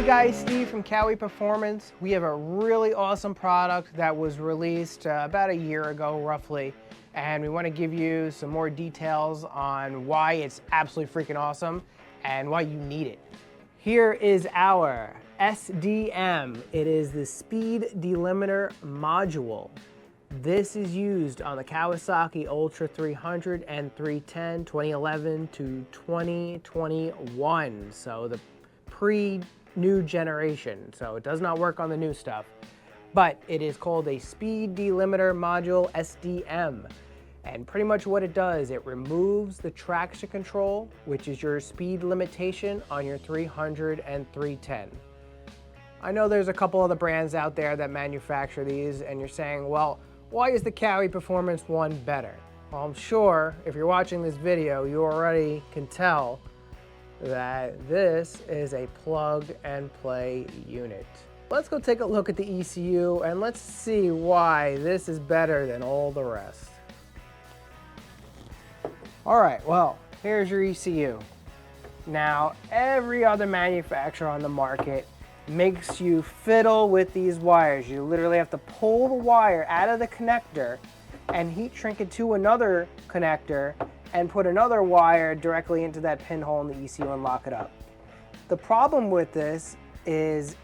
guys, Steve from Cowie Performance. We have a really awesome product that was released about a year ago roughly, and we want to give you some more details on why it's absolutely freaking awesome and why you need it. Here is our SDM. It is the Speed Delimiter Module. This is used on the Kawasaki Ultra 300 and 310 2011 to 2021, so the pre-new generation, so it does not work on the new stuff. But it is called a Speed Delimiter Module, SDM. And pretty much what it does, it removes the traction control, which is your speed limitation on your 300 and 310. I know there's a couple other brands out there that manufacture these, and you're saying, well, why is the Cowie Performance one better? Well, I'm sure if you're watching this video, you already can tell that this is a plug and play unit. Let's go take a look at the ECU and let's see why this is better than all the rest. All right, well, here's your ECU. Now, every other manufacturer on the market makes you fiddle with these wires. You literally have to pull the wire out of the connector and heat shrink it to another connector and put another wire directly into that pinhole in the ECU and lock it up. The problem with this is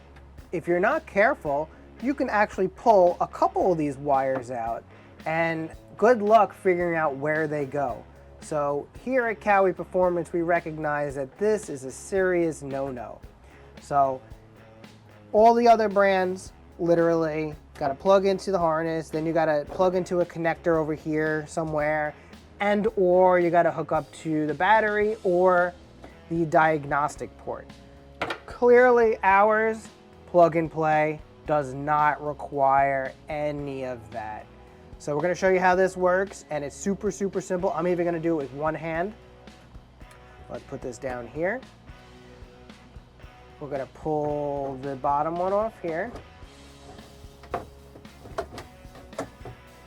if you're not careful, you can actually pull a couple of these wires out and good luck figuring out where they go. So here at Cowie Performance, we recognize that this is a serious no-no. So all the other brands literally got to plug into the harness, then you got to plug into a connector over here somewhere, and or you got to hook up to the battery or the diagnostic port. Clearly ours, plug and play, does not require any of that. So we're going to show you how this works, and it's super simple. I'm even going to do it with one hand. Let's put this down here. We're going to pull the bottom one off here.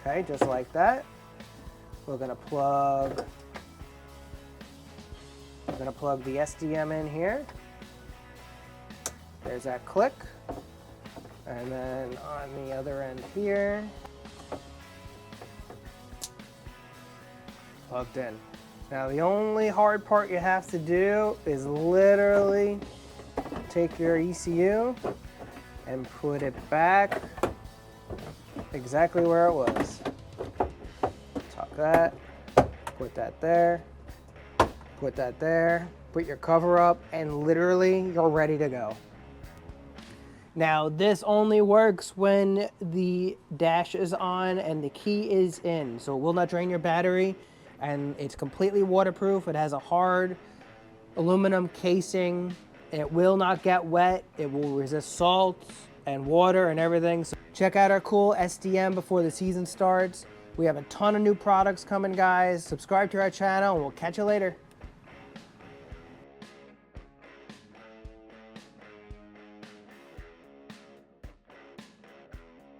Okay, just like that. We're going to plug the SDM in here. There's that click. And then on the other end here, plugged in. Now the only hard part you have to do is literally take your ECU and put it back exactly where it was. Tuck that, put that there, put that there, put your cover up, and literally you're ready to go. Now this only works when the dash is on and the key is in, so it will not drain your battery, and it's completely waterproof. It has a hard aluminum casing. It will not get wet. It will resist salt and water and everything. So check out our cool SDM before the season starts. We have a ton of new products coming, guys. Subscribe to our channel and we'll catch you later.